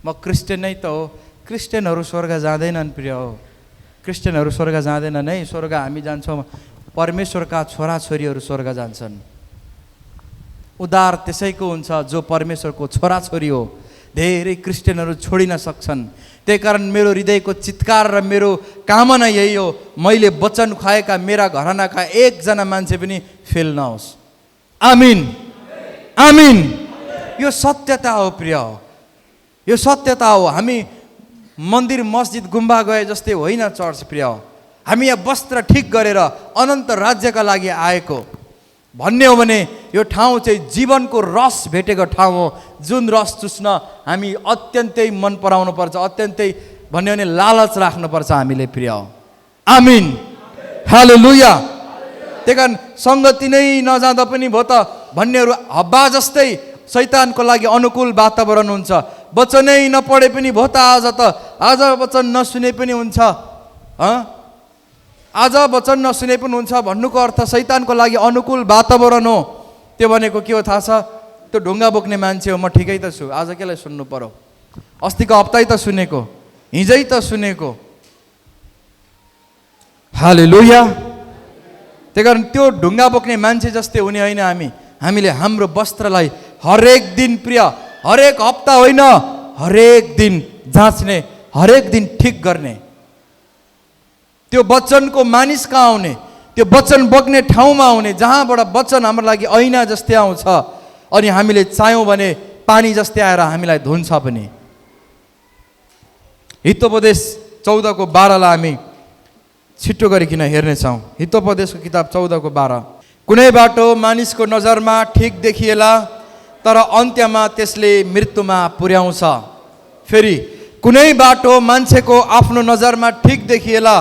म क्रिस्चियन नै त हो। क्रिस्चियनहरू स्वर्ग जाँदैनन् प्रिय हो, क्रिस्चियनहरू स्वर्ग जाँदैनन् है। स्वर्ग हामी जान्छौँ, परमेश्वरका छोराछोरीहरू स्वर्ग जान्छन्। उद्धार त्यसैको हुन्छ जो परमेश्वरको छोराछोरी हो। धेरै क्रिस्चियनहरू छोडिन सक्छन्। त्यही कारण मेरो हृदयको चित्कार र मेरो कामना यही हो, मैले वचन खुवाएका मेरा घरानाका एकजना मान्छे पनि फेल नहोस्। आमिन, आमिन। यो सत्यता हो प्रिय, यो सत्यता हो। हामी मन्दिर मस्जिद गुम्बा गए जस्तै होइन चर्च प्रिय। हामी यहाँ वस्त्र ठिक गरेर अनन्त राज्यका लागि आएको भन्ने हो भने यो ठाउँ चाहिँ जीवनको रस भेटेको ठाउँ हो, जुन रस चुस्न हामी अत्यन्तै मन पराउनु पर्छ, अत्यन्तै भन्यो भने लालच राख्नुपर्छ हामीले प्रिय। आमिन, हालेलुया। त्यही कारण सङ्गति नै नजाँदा पनि भयो त भन्नेहरू हब्बा जस्तै शैतानको लागि अनुकूल वातावरण हुन्छ। वचनै नपढे पनि भयो त, आज वचन नसुने पनि हुन्छ, आज वचन नसुने पनि हुन्छ भन्नुको अर्थ शैतानको लागि अनुकूल वातावरण हो। त्यो भनेको के हो थाहा छ? त्यो ढुङ्गा बोक्ने मान्छे हो, म ठिकै त छु, आज केलाई सुन्नु पर्यो? अस्तिको हप्तै त सुनेको, हिजै त सुनेको। हालेलुया। त्यही कारण त्यो ढुङ्गा बोक्ने मान्छे जस्तै हुने होइन हामीले हाम्रो वस्त्रलाई हरेक दिन प्रिय, हरेक हप्ता होइन, हरेक दिन जाँच्ने, हरेक दिन ठिक गर्ने। त्यो वचनको मानिस कहाँ आउने? त्यो वचन बग्ने ठाउँमा आउने, जहाँबाट वचन हाम्रो लागि ऐना जस्तै आउँछ। अनि हामीले चाह्यौँ भने पानी जस्तै आएर हामीलाई धुन्छ पनि। हितोपदेश 14:12लाई हामी छिट्टो गरिकन हेर्नेछौँ। हितोपदेशको किताब 14:12। कुनै बाटो मानिसको नजरमा ठिक देखिएला, तर अन्त्यमा त्यसले मृत्युमा पुर्याउँछ। फेरि कुनै बाटो मान्छेको आफ्नो नजरमा ठिक देखिएला,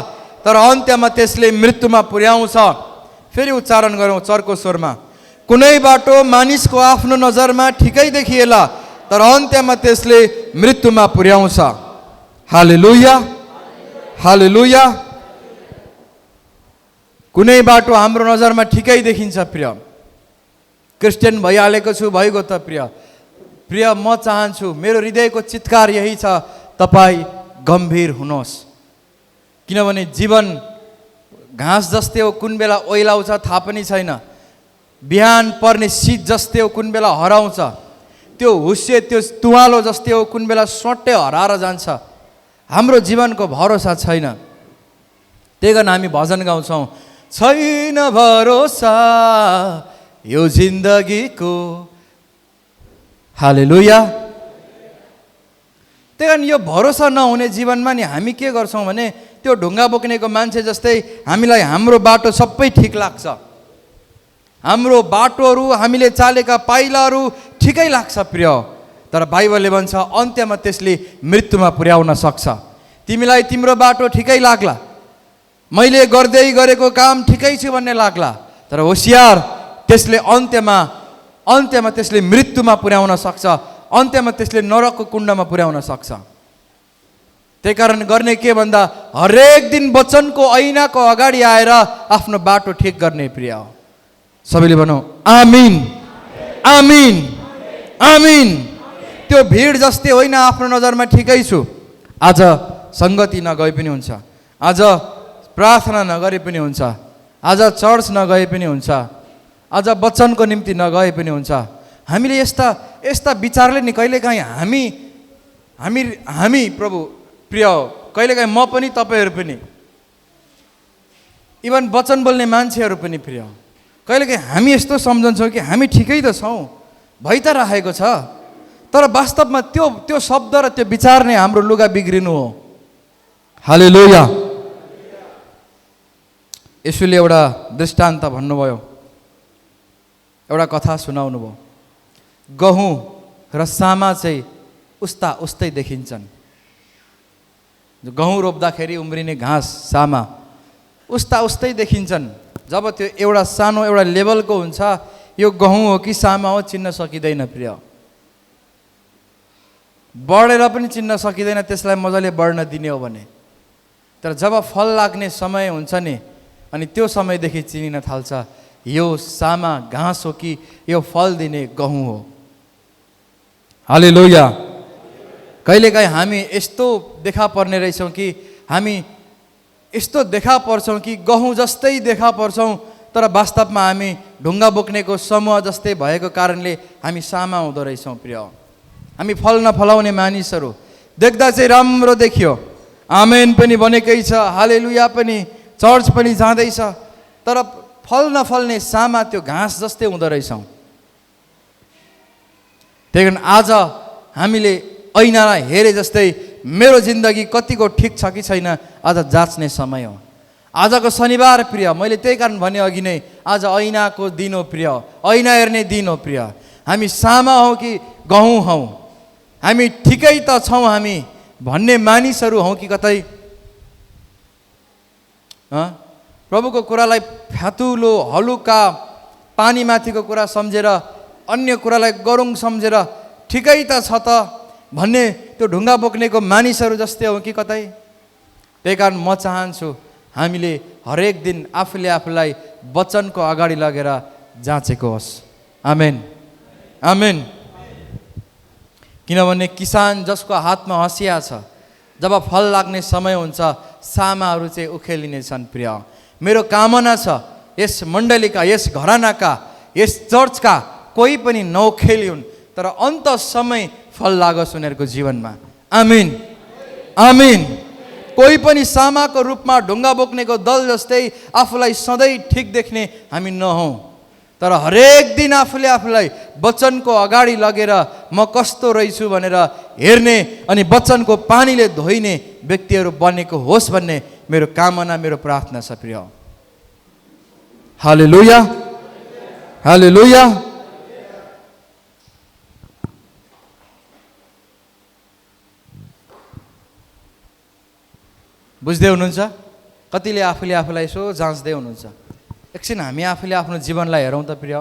तर अन्त्यमा त्यसले मृत्युमा पुर्याउँछ। फेरि उच्चारण गरौँ चर्को स्वरमा। कुनै बाटो मानिसको आफ्नो नजरमा ठिकै देखिएला, तर अन्त्यमा त्यसले मृत्युमा पुर्याउँछ। हालेलुया, हालेलुया। कुनै बाटो हाम्रो नजरमा ठिकै देखिन्छ प्रिय। क्रिस्चियन भइहालेको छु भइगयो त प्रिय। प्रिय म चाहन्छु, मेरो हृदयको चित्कार यही छ, तपाईँ गम्भीर हुनुहोस्। किनभने जीवन घाँस जस्तै हो, कुन बेला ओइलाउँछ थाहा पनि छैन। बिहान पर्ने शीत जस्तै हो, कुन बेला हराउँछ। त्यो हुस्से त्यो तुवालो जस्तै हो, कुन बेला सोट्टै हराएर जान्छ। हाम्रो जीवनको भरोसा छैन। त्यही कारण हामी भजन गाउँछौँ, छैन भरोसा यो जिन्दगीको। हालेलुया। त्यही कारण यो भरोसा नहुने जीवनमा नि हामी के गर्छौँ भने त्यो ढुङ्गा बोक्नेको मान्छे जस्तै हामीलाई हाम्रो बाटो सबै ठिक लाग्छ। हाम्रो बाटोहरू, हामीले चालेका पाइलाहरू ठिकै लाग्छ प्रिय। तर बाइबलले भन्छ अन्त्यमा त्यसले मृत्युमा पुर्याउन सक्छ। तिमीलाई तिम्रो बाटो ठिकै लाग्ला, मैले गर्दै गरेको काम ठिकै छु भन्ने लाग्ला, तर होसियार, त्यसले अन्त्यमा त्यसले मृत्युमा पुर्याउन सक्छ। अन्त्यमा त्यसले नरकको कुण्डमा पुर्याउन सक्छ। त्यही कारण गर्ने के भन्दा हरेक दिन वचनको ऐनाको अगाडि आएर आफ्नो बाटो ठिक गर्ने प्रिय। सबैले भनौँ आमिन, आमिन, आमिन। त्यो भिड जस्तै होइन, आफ्नो नजरमा ठिकै छु। आज सङ्गति नगए पनि हुन्छ, आज प्रार्थना नगरे पनि हुन्छ, आज चर्च नगए पनि हुन्छ, आज वचनको निम्ति नगए पनि हुन्छ। हामीले यस्ता विचारले नि कहिलेकाहीँ हामी प्रभु प्रिय, कहिलेकाहीँ म पनि तपाईँहरू पनि, इभन वचन बोल्ने मान्छेहरू पनि प्रिय, कहिलेकाहीँ हामी यस्तो सम्झन्छौँ कि हामी ठिकै त छौँ, भइ त राखेको छ। तर वास्तवमा त्यो शब्द र त्यो विचार नै हाम्रो लुगा बिग्रिनु हो। हालेलुया। यसुले एउटा दृष्टान्त भन्नुभयो, एउटा कथा सुनाउनु भयो। गहुँ र सामा चाहिँ उस्तै देखिन्छन्। गहुँ रोप्दाखेरि उम्रिने घाँस सामा उस्तै देखिन्छन्। जब त्यो एउटा सानो एउटा लेभलको हुन्छ, यो गहुँ हो कि सामा हो चिन्न सकिँदैन प्रिय। बढेर पनि चिन्न सकिँदैन त्यसलाई मजाले बढ्न दिने हो भने। तर जब फल लाग्ने समय हुन्छ नि, अनि त्यो समयदेखि चिनिन थाल्छ यो सामा घाँस हो कि यो फल दिने गहुँ हो। हालेलुया। कहिलेकाहीँ हामी यस्तो देखा पर्ने रहेछौँ कि हामी यस्तो देखा पर्छौँ कि गहुँ जस्तै देखा पर्छौँ, तर वास्तवमा हामी ढुङ्गा बोक्नेको समूह जस्तै भएको कारणले हामी सामा हुँदो रहेछौँ प्रिय। हामी फल नफलाउने मानिसहरू देख्दा चाहिँ राम्रो देखियो, आमेन पनि भनेकै छ, हालेलुया पनि, चर्च पनि जाँदैछ, तर फल नफल्ने सामा त्यो घाँस जस्तै हुँदो रहेछौँ। त्यही कारण आज हामीले ऐनालाई हेरे जस्तै मेरो जिन्दगी कतिको ठिक छ कि छैन आज जाँच्ने समय हो। आजको शनिबार प्रिय, मैले त्यही कारण भने अघि नै, आज ऐनाको दिन हो प्रिय, ऐना हेर्ने दिन हो प्रिय। हामी सामा हौँ कि गहुँ हौँ, हामी ठिकै त छौँ हामी भन्ने मानिसहरू हौँ कि कतै प्रभुको कुरालाई फ्यातुलो हलुका पानीमाथिको कुरा सम्झेर अन्य कुरालाई गरुङ सम्झेर ठिकै त छ त भन्ने त्यो ढुङ्गा बोक्नेको मानिसहरू जस्तै हो कि कतै। त्यही कारण म चाहन्छु हामीले हरेक दिन आफूलाई वचनको अगाडि लगेर जाँचेको होस्। आमेन, आमेन। किनभने किसान जसको हातमा हँसिया छ, जब फल लाग्ने समय हुन्छ सामाहरू चाहिँ उखेलिनेछन् प्रिय। मेरो कामना छ यस मण्डलीका, यस घरानाका, यस चर्चका कोही पनि नउखेलिउन्, तर अन्त समय फल लागोस् उनीहरूको जीवनमा। आमिन, आमिन। कोही पनि सामाको रूपमा ढुङ्गा बोक्नेको दल जस्तै आफूलाई सधैँ ठिक देख्ने हामी नहौँ, तर हरेक दिन आफूलाई वचनको अगाडि लगेर म कस्तो रहेछु भनेर हेर्ने अनि वचनको पानीले धोइने व्यक्तिहरू बनेको होस् भन्ने मेरो कामना, मेरो प्रार्थना छ प्रिय। हालेलुया, हालेलुया। बुझ्दै हुनुहुन्छ? कतिले आफूलाई यसो जाँच्दै हुनुहुन्छ। एकछिन हामी आफूले आफ्नो जीवनलाई हेरौँ त प्रिय।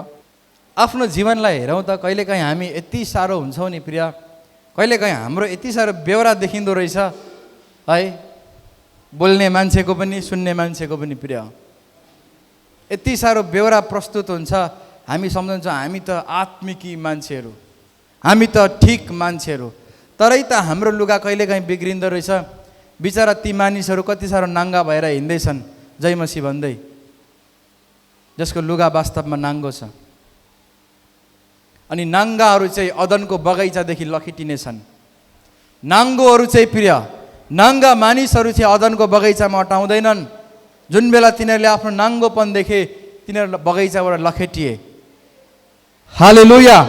आफ्नो जीवनलाई हेरौँ त। कहिलेकाहीँ हामी यति साह्रो हुन्छौँ नि प्रिय, कहिलेकाहीँ हाम्रो यति साह्रो बेहोरा देखिँदो रहेछ है, बोल्ने मान्छेको पनि सुन्ने मान्छेको पनि प्रिय। यति साह्रो बेहोरा प्रस्तुत हुन्छ, हामी सम्झन्छौँ हामी त आत्मिकी मान्छेहरू, हामी त ठिक मान्छेहरू, तरै त हाम्रो लुगा कहिलेकाहीँ बिग्रिँदो रहेछ। बिचरा ती मानिसहरू कति साह्रो नाङ्गा भएर हिँड्दैछन् जय मसीह भन्दै, जसको लुगा वास्तवमा नाङ्गो छ। अनि नाङ्गाहरू चाहिँ अदनको बगैँचादेखि लखेटिनेछन्। नाङ्गोहरू चाहिँ प्रिय, नाङ्गा मानिसहरू चाहिँ अदनको बगैँचामा अटाउँदैनन्। जुन बेला तिनीहरूले आफ्नो नाङ्गोपन देखे तिनीहरू बगैँचाबाट लखेटिए। हालेलुया।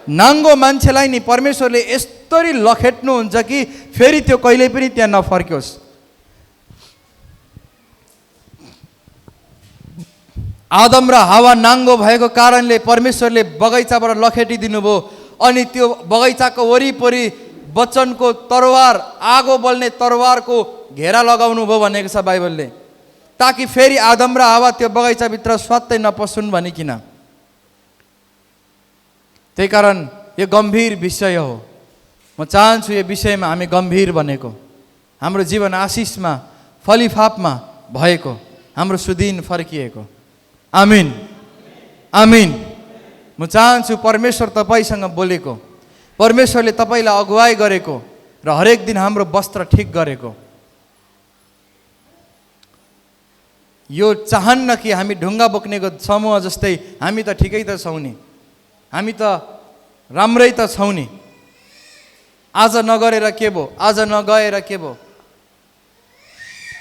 नाङ्गो मान्छेलाई नि परमेश्वरले यस्तरी लखेट्नुहुन्छ कि फेरि त्यो कहिल्यै पनि त्यहाँ नफर्क्योस्। आदम र हावा नाङ्गो भएको कारणले परमेश्वरले बगैँचाबाट लखेटिदिनु भयो। अनि त्यो बगैँचाको वरिपरि वचनको तरवार, आगो बल्ने तरवारको घेरा लगाउनु भयो भनेको छ बाइबलले, ताकि फेरि आदम र हावा त्यो बगैँचाभित्र स्वात्तै नपसुन् भनिकिन। त्यही कारण यो गम्भीर विषय हो। म चाहन्छु यो विषयमा हामी गम्भीर बनेको, हाम्रो जीवन आशिषमा फलिफापमा भएको, हाम्रो सुदिन फर्किएको। आमिन, आमिन। म चाहन्छु परमेश्वर तपाईँसँग बोलेको, परमेश्वरले तपाईँलाई अगुवाई गरेको र हरेक दिन हाम्रो वस्त्र ठिक गरेको। यो चाहन्न कि हामी ढुङ्गा बोक्नेको समूह जस्तै हामी त ठिकै त छौँ नि, हामी त राम्रै त छौँ नि, आज नगरेर के भयो, आज नगएर के भयो।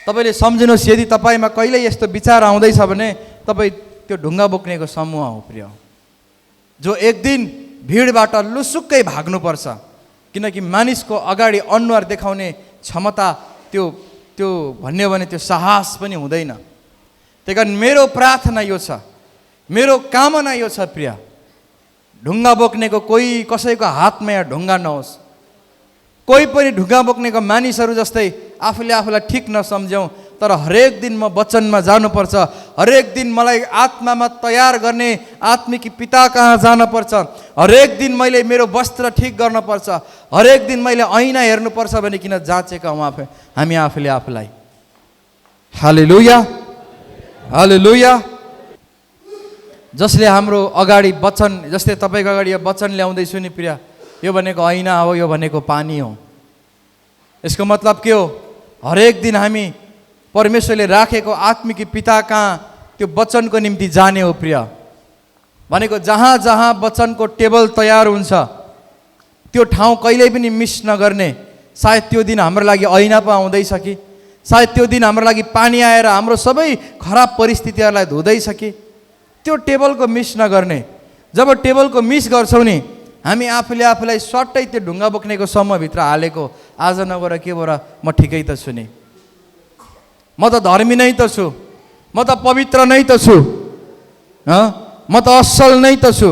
तपाईँले सम्झिनुहोस्, यदि तपाईँमा कहिल्यै यस्तो विचार आउँदैछ भने तपाईँ त्यो ढुङ्गा बोक्नेको समूह हो प्रिय, जो एक दिन भिडबाट लुसुक्कै भाग्नुपर्छ। किनकि मानिसको अगाडि अनुहार देखाउने क्षमता त्यो त्यो भन्यो भने त्यो साहस पनि हुँदैन। त्यही कारण मेरो प्रार्थना यो छ, मेरो कामना यो छ प्रिय, ढुङ्गा बोक्नेको कोही कसैको हातमा या ढुङ्गा नहोस्। कोही पनि ढुङ्गा बोक्नेको मानिसहरू जस्तै आफूले आफूलाई ठिक नसम्झौँ, तर हरेक दिन म वचनमा जानुपर्छ, हरेक दिन मलाई आत्मामा तयार गर्ने आत्मिक पिता कहाँ जानुपर्छ, हरेक दिन मैले मेरो वस्त्र ठिक गर्नुपर्छ, हरेक दिन मैले ऐना हेर्नुपर्छ भनिकिन जाँचेका हौँ हामी आफूले आफूलाई। हालेलुया, हालेलुया। जसले हाम्रो अगाडि वचन, जस्तै तपाईँको अगाडि यो वचन ल्याउँदैछु नि प्रिय, यो भनेको ऐना हो, यो भनेको पानी हो। यसको मतलब के हो? हरेक दिन हामी परमेश्वरले राखेको आत्मिक पिता कहाँ त्यो वचनको निम्ति जाने हो प्रिय। भनेको जहाँ जहाँ वचनको टेबल तयार हुन्छ त्यो ठाउँ कहिल्यै पनि मिस नगर्ने। सायद त्यो दिन हाम्रो लागि ऐना पो आउँदैछ कि, सायद त्यो दिन हाम्रो लागि पानी आएर हाम्रो सबै खराब परिस्थितिहरूलाई धुँदैछ कि, त्यो टेबलको मिस नगर्ने। जब टेबलको मिस गर्छौँ नि हामी आफूले आफूलाई सट्टै त्यो ढुङ्गा बोक्नेको समूहभित्र हालेको, आज नगएर के भयो र, म ठिकै त छु नि, म त धर्मी नै त छु, म त पवित्र नै त छु, म त असल नै त छु।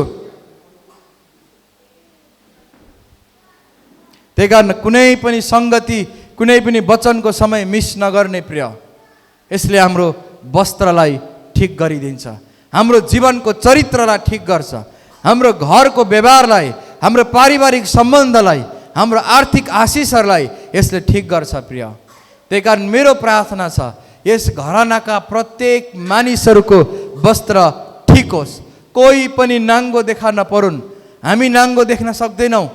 त्यही कारण कुनै पनि सङ्गति, कुनै पनि वचनको समय मिस नगर्ने प्रिय। यसले हाम्रो वस्त्रलाई ठिक गरिदिन्छ, हाम्रो जीवनको चरित्रलाई ठिक गर्छ, हाम्रो घरको व्यवहारलाई, हाम्रो पारिवारिक सम्बन्धलाई, हाम्रो आर्थिक आशिषहरूलाई यसले ठिक गर्छ प्रिय। त्यही कारण मेरो प्रार्थना छ यस घरानाका प्रत्येक मानिसहरूको वस्त्र ठिक होस्, कोही पनि नाङ्गो देखा नपरुन्। हामी नाङ्गो देख्न सक्दैनौँ,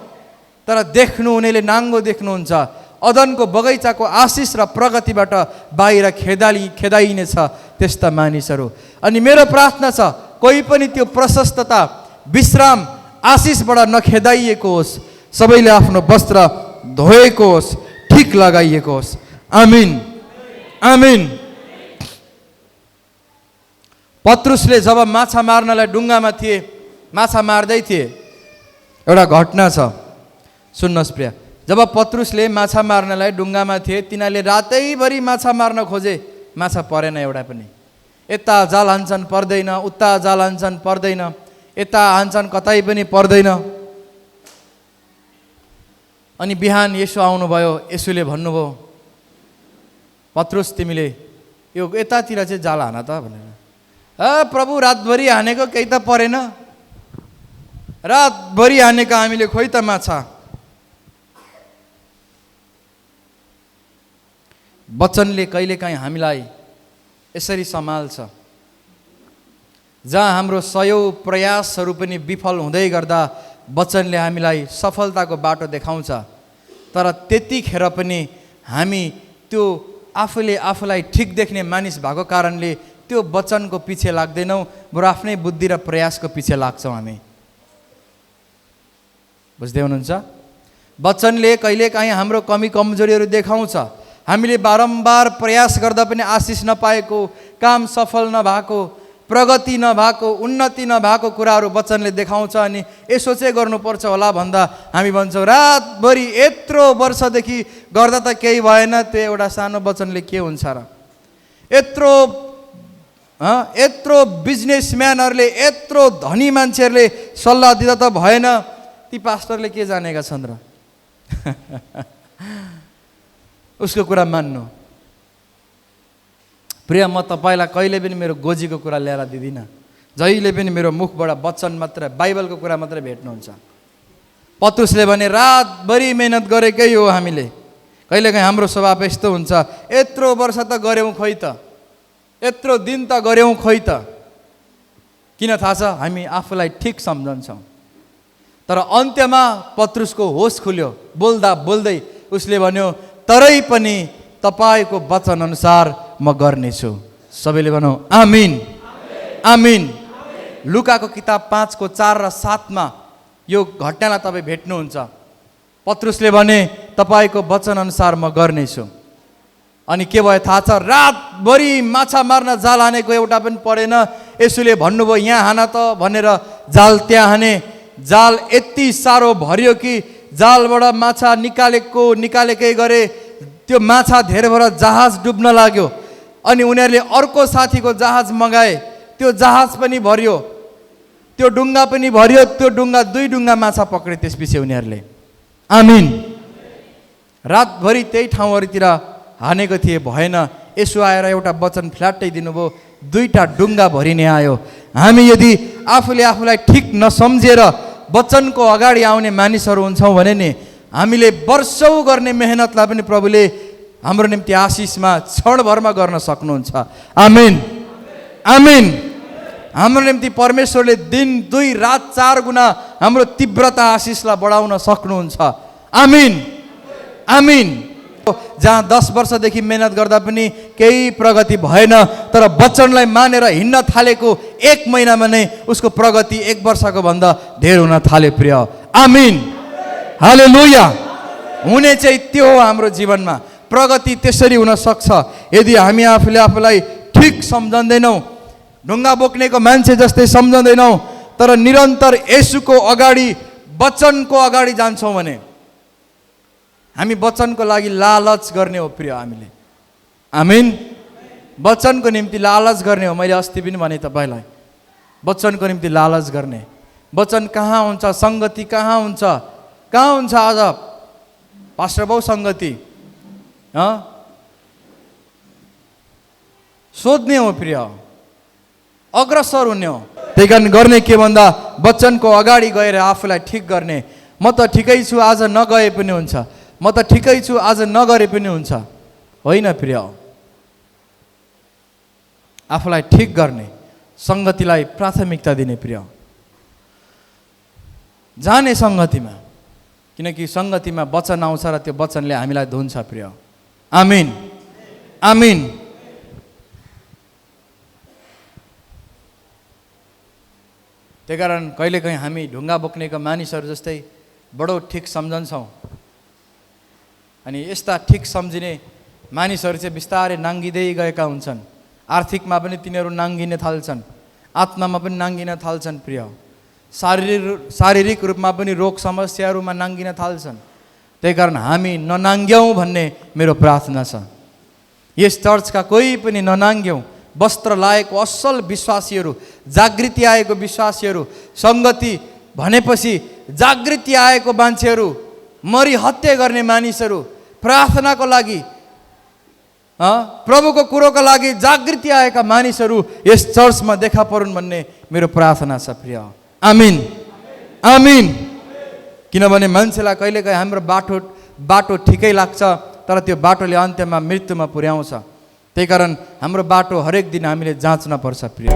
तर देख्नु हुनेले नाङ्गो देख्नुहुन्छ। अदनको बगैँचाको आशिष र प्रगतिबाट बाहिर खेदाइनेछ त्यस्ता मानिसहरू। अनि मेरो प्रार्थना छ कोही पनि त्यो प्रशस्तता, विश्राम, आशिषबाट नखेदाइएको होस्, सबैले आफ्नो वस्त्र धोएको होस्, ठिक लगाइएको होस्। आमिन, आमिन। पत्रुसले जब माछा मार्नलाई डुङ्गामा थिए, माछा मार्दै थिए, एउटा घटना छ सुन्नुहोस् प्रिय। जब पत्रुसले माछा मार्नलाई डुङ्गामा थिए, तिनीहरूले रातैभरि माछा मार्न खोजे, माछा परेन एउटा पनि। यता जाल हान्छन् पर्दैन, उता जाल हान्छन् पर्दैन, यता हान्छन् कतै पनि पर्दैन। अनि बिहान येशू आउनुभयो, येशूले भन्नुभयो पत्रुस तिमीले यो यतातिर चाहिँ जाल हान त भनेर। प्रभु रातभरि हानेको केही त परेन, रातभरि हानेको हामीले खोइ त माछा। वचनले कहिलेकाहीँ हामीलाई यसरी सम्हाल्छ। जहाँ हाम्रो सयौँ प्रयासहरू पनि विफल हुँदै गर्दा वचनले हामीलाई सफलताको बाटो देखाउँछ, तर त्यतिखेर पनि हामी त्यो आफूले आफूलाई ठिक देख्ने मानिस भएको कारणले त्यो वचनको पछि लाग्दैनौँ, बरु आफ्नै बुद्धि र प्रयासको पछि लाग्छौँ हामी। बुझ्दै हुनुहुन्छ? वचनले कहिलेकाहीँ हाम्रो कमी कमजोरीहरू देखाउँछ। हामीले बारम्बार प्रयास गर्दा पनि आशिष नपाएको, काम सफल नभएको, प्रगति नभएको, उन्नति नभएको कुराहरू वचनले देखाउँछ। अनि यसो चाहिँ गर्नुपर्छ होला भन्दा हामी भन्छौँ रातभरि यत्रो वर्षदेखि गर्दा त केही भएन, त्यो एउटा सानो वचनले के हुन्छ र? यत्रो बिजनेसम्यानहरूले, यत्रो धनी मान्छेहरूले सल्लाह दिँदा त भएन, ती पास्टरले के जानेका छन् र? उसको कुरा मान्नु। प्रिय, म तपाईँलाई कहिले पनि मेरो गोजीको कुरा ल्याएर दिँदिनँ। जहिले पनि मेरो मुखबाट वचन मात्र, बाइबलको कुरा मात्रै भेट्नुहुन्छ। पत्रुसले भने रातभरि मेहनत गरेकै हो हामीले। कहिलेकाहीँ हाम्रो स्वभाव यस्तो हुन्छ, यत्रो वर्ष त गऱ्यौँ खोइ त, यत्रो दिन त गऱ्यौँ खोइ त। किन थाहा छ? हामी आफूलाई ठिक सम्झन्छौँ। तर अन्त्यमा पत्रुसको होस खुल्यो। बोल्दा बोल्दै उसले भन्यो, तरै पनि तपाईँको वचन अनुसार म गर्नेछु। सबैले भनौँ आमिन, आमिन। लुकाको किताब 5:4 र 7 यो घटनालाई तपाईँ भेट्नुहुन्छ। पत्रुसले भने तपाईँको वचन अनुसार म गर्नेछु। अनि के भयो थाहा छ? रातभरि माछा मार्न जाल हानेको एउटा पनि परेन। यसुले भन्नुभयो यहाँ हान त भनेर जाल त्यहाँ हाने। जाल यति साह्रो भरियो कि जालबाट माछा निकालेकै गरे। त्यो माछा धेरै भएर जहाज डुब्न लाग्यो। अनि उनीहरूले अर्को साथीको जहाज मगाए, त्यो जहाज पनि भरियो, त्यो डुङ्गा पनि भरियो, त्यो डुङ्गा 2 डुङ्गा माछा पक्रे त्यसपछि उनीहरूले। आमिन। रातभरि त्यही ठाउँहरूतिर हानेको थिए, भएन। यसो आएर एउटा वचन फ्ल्याट्टै दिनुभयो, 2टा डुङ्गा भरिने आयो। हामी यदि आफूले आफूलाई ठिक नसम्झेर वचनको अगाडि आउने मानिसहरू हुन्छौँ भने नि हामीले वर्षौँ गर्ने मेहनतलाई पनि प्रभुले हाम्रो निम्ति आशिषमा क्षणभरमा गर्न सक्नुहुन्छ। आमिन, आमिन। हाम्रो निम्ति परमेश्वरले दिन 2 रात 4 गुणा हाम्रो तीव्रता आशिषलाई बढाउन सक्नुहुन्छ। आमिन, आमिन। जहाँ 10 वर्षदेखि मेहनत गर्दा पनि केही प्रगति भएन, तर वचनलाई मानेर हिँड्न थालेको 1 महिनामा नै उसको प्रगति 1 वर्षको भन्दा धेर हुन थाल्यो। प्रिय, आमिन, हालेलुया। हुने चाहिँ त्यो हो हाम्रो जीवनमा। प्रगति त्यसरी हुन सक्छ यदि हामी आफूले आफूलाई ठिक सम्झँदैनौँ, ढुङ्गा बोक्नेको मान्छे जस्तै सम्झँदैनौँ, तर निरन्तर येशूको अगाडि, वचनको अगाडि जान्छौँ भने। हामी वचनको लागि लालच गर्ने हो प्रिय हामीले। आमिन। वचनको निम्ति लालच गर्ने हो। मैले अस्ति पनि भने तपाईँलाई, वचनको निम्ति लालच गर्ने। वचन कहाँ हुन्छ? सङ्गति कहाँ हुन्छ? कहाँ हुन्छ आज पास्टर बाउ सङ्गति? सोध्ने हो प्रिय, अग्रसर हुने हो। त्यही कारण गर्ने के भन्दा वचनको अगाडि गएर आफूलाई ठिक गर्ने। म त ठिकै छु आज नगए पनि हुन्छ, म त ठिकै छु आज नगरे पनि हुन्छ, होइन प्रिय। आफूलाई ठिक गर्ने, सङ्गतिलाई प्राथमिकता दिने प्रिय। जाने सङ्गतिमा, किनकि सङ्गतिमा वचन आउँछ र त्यो वचनले हामीलाई धुन्छ प्रिय। आमिन, आमिन। त्यही कारण कहिलेकाहीँ हामी ढुङ्गा बोक्नेको मानिसहरू जस्तै बडो ठिक सम्झन्छौँ। अनि यस्ता ठिक सम्झिने मानिसहरू चाहिँ बिस्तारै नाङ्गिँदै गएका हुन्छन्। आर्थिकमा पनि तिनीहरू नाङ्गिन थाल्छन्, आत्मामा पनि नाङ्गिन थाल्छन् प्रिय। शारीरिक रूपमा पनि रोग समस्याहरूमा नाङ्गिन थाल्छन्। त्यही कारण हामी ननाङ्ग्यौँ भन्ने मेरो प्रार्थना छ। यस चर्चका कोही पनि ननाङ्ग्यौँ। वस्त्र लाएको असल विश्वासीहरू, जागृति आएको विश्वासीहरू, सङ्गति भनेपछि जागृति आएको मान्छेहरू, मरि हत्या गर्ने मानिसहरू, प्रार्थनाको लागि, प्रभुको कुरोको लागि जागृति आएका मानिसहरू यस चर्चमा देखा परुन् भन्ने मेरो प्रार्थना छ प्रिय। आमिन, आमिन। किनभने मान्छेलाई कहिलेकाहीँ हाम्रो बाटो ठिकै लाग्छ, तर त्यो बाटोले अन्त्यमा मृत्युमा पुर्याउँछ। त्यही कारण हाम्रो बाटो हरेक दिन हामीले जाँच्न पर्छ प्रिय।